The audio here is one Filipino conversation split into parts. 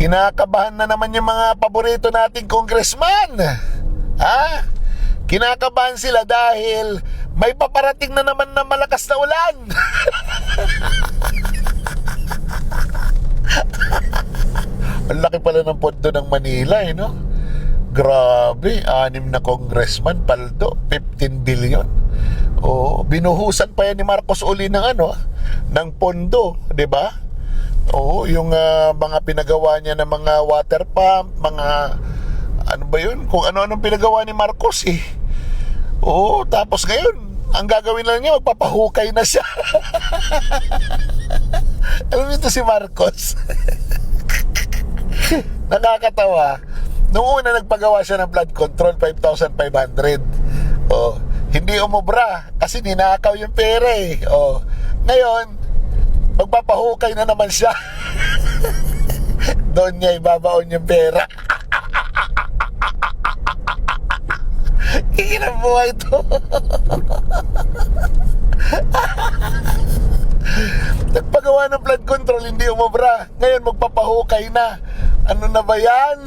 Kinakabahan na naman yung mga paborito nating congressman. Ha? Kinakabahan sila dahil may paparating na naman na malakas na ulan. Ang laki pala ng pondo ng Manila, no? Grabe, 6 na congressman, paldo, 15 billion. Oo, binuhusan pa yan ni Marcos uli ng ng pondo, 'di ba? Oo, yung mga pinagawa niya ng mga water pump, mga ano ba 'yun? Kung ano-anong pinagawa ni Marcos eh. Oo, tapos ngayon, ang gagawin lang niya, magpapahukay na siya. Alam niyo ito si Marcos. Nakakatawa. Noong una nagpagawa siya ng flood control, 5,500. Oh, hindi umubra kasi ninakaw yung pera eh. Oh, ngayon, magpapahukay na naman siya. Doon niya ibabaon yung pera. Ikinang buhay ito. Nagpagawa ng flood control, hindi umubra. Ngayon magpapahukay na. Ano na ba yan?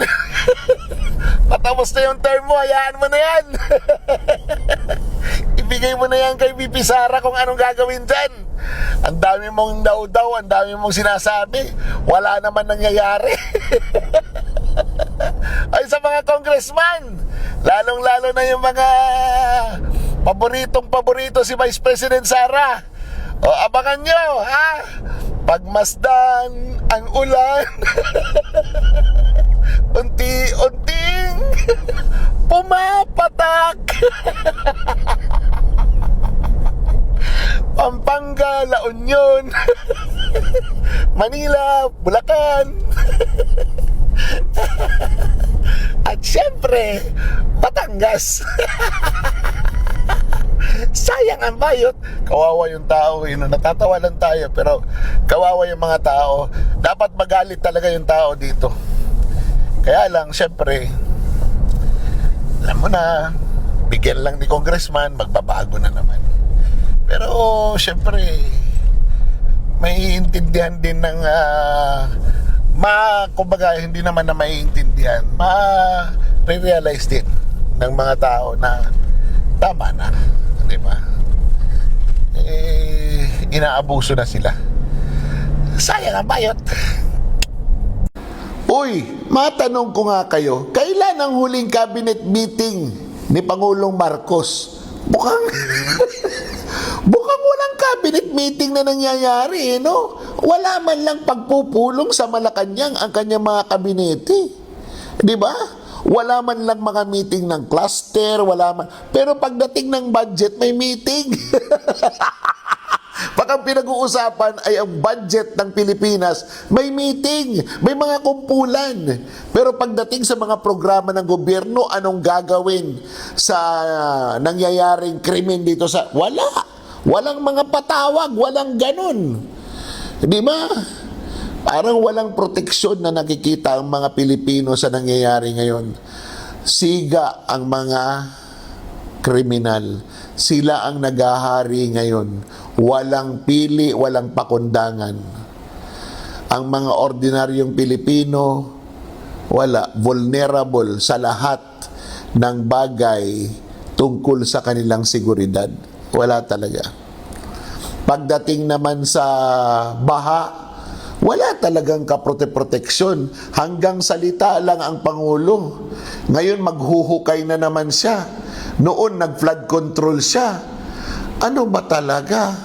Patapos na yung term mo, hayaan mo na yan. Ibigay mo na yan kay VP Sara kung anong gagawin dyan. Ang dami mong daw, ang dami mong sinasabi. Wala naman nangyayari. Ay, sa mga congressman, lalong-lalo na yung mga paborito si Vice President Sara. O, abangan nyo, ha? Pagmasdan ang ulan. Unti-unting pumapatak. Pampanga, La Union, Manila, Bulacan. At syempre, Batangas. Sayang ang bayot. Kawawa yung tao, natatawa lang tayo, pero kawawa yung mga tao. Dapat magalit talaga yung tao dito. Kaya lang, syempre, alam mo na, bigyan lang ni congressman, magbabago na naman. Pero syempre, may intindihan din ng kumbaga, hindi naman na maiintindihan, ma-realize din ng mga tao na tama na, di ba? Inaabuso na sila. Sayang ang bayot. Uy, matanong ko nga kayo, kailan ang huling cabinet meeting ni Pangulong Marcos? Mukhang walang cabinet meeting na nangyayari, no? Wala man lang pagpupulong sa Malacanang ang kanyang mga kabinete. Di ba? Wala man lang mga meeting ng cluster, wala man. Pero pagdating ng budget, may meeting. Pag ang pinag-uusapan ay ang budget ng Pilipinas, may meeting, may mga kumpulan. Pero pagdating sa mga programa ng gobyerno, anong gagawin sa nangyayaring krimen dito sa... Walang mga patawag, walang ganun. Di ba? Parang walang proteksyon na nakikita ang mga Pilipino sa nangyayari ngayon. Siga ang mga kriminal. Sila ang naghahari ngayon. Walang pili, walang pakundangan. Ang mga ordinaryong Pilipino, wala, vulnerable sa lahat ng bagay tungkol sa kanilang seguridad. Wala talaga. Pagdating naman sa baha, wala talagang kaproteksyon. Hanggang salita lang ang Pangulo. Ngayon maghuhukay na naman siya. Noon nag-flood control siya. Ano ba talaga?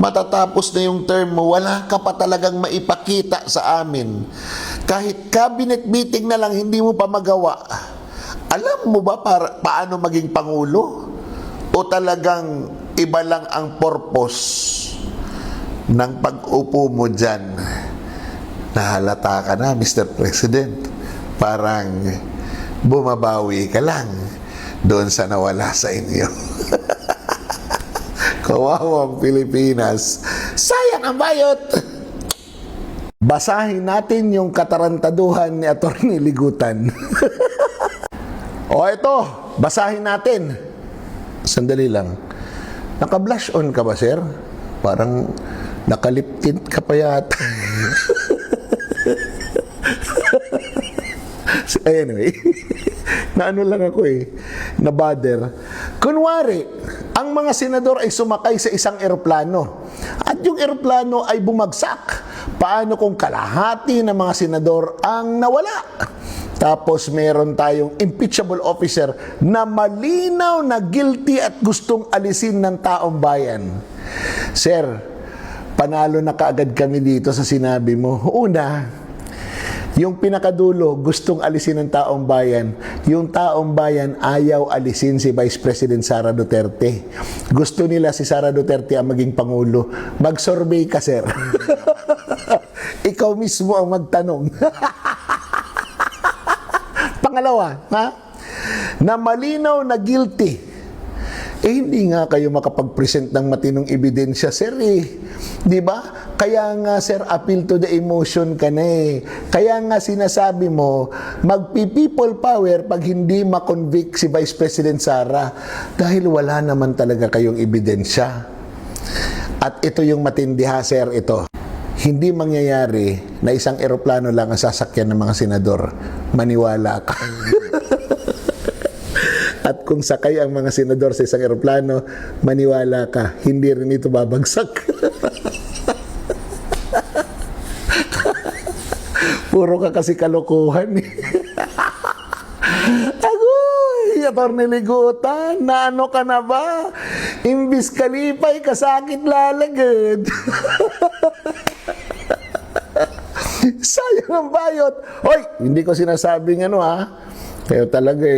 Matatapos na yung term mo, wala ka pa talagang maipakita sa amin. Kahit cabinet meeting na lang hindi mo pa magawa. Alam mo ba paano maging Pangulo? O talagang iba lang ang purpose ng pag-upo mo dyan? Nahalata ka na, Mr. President. Parang bumabawi ka lang doon sa nawala sa inyo. Kawawang Pilipinas. Sayang ang bayot. Basahin natin yung katarantaduhan ni Atty. Ligutan. O ito, basahin natin. Sandali lang. Naka-blush on ka ba, sir? Parang nakalip tint ka pa yata. Anyway, naano lang ako na-bother. Kunwari, ang mga senador ay sumakay sa isang eroplano at yung eroplano ay bumagsak. Paano kung kalahati ng mga senador ang nawala? Tapos meron tayong impeachable officer na malinaw na guilty at gustong alisin ng taong bayan. Sir, panalo na kaagad kami dito sa sinabi mo. Una, yung pinakadulo, gustong alisin ng taong bayan. Yung taong bayan ayaw alisin si Vice President Sara Duterte. Gusto nila si Sara Duterte ang maging Pangulo. Mag-survey ka, sir. Ikaw mismo ang magtanong. Pangalawa, na malinaw na guilty. Hindi nga kayo makapag-present ng matinong ebidensya, sir Di ba? Kaya nga, sir, appeal to the emotion ka na Kaya nga sinasabi mo, magpi-people power pag hindi makonvict si Vice President Sara dahil wala naman talaga kayong ebidensya. At ito yung matindi sir, ito. Hindi mangyayari na isang eroplano lang ang sasakyan ng mga senador. Maniwala ka. At kung sakay ang mga senador sa isang eroplano, maniwala ka, hindi rin ito babagsak. Puro ka kasi kalokohan Agoy, Atty. Ligutan, naano ka na ba? Imbis kalipay, kasakit lalagad. Sayang ang bayot. Hoy, hindi ko sinasabing Kayo talaga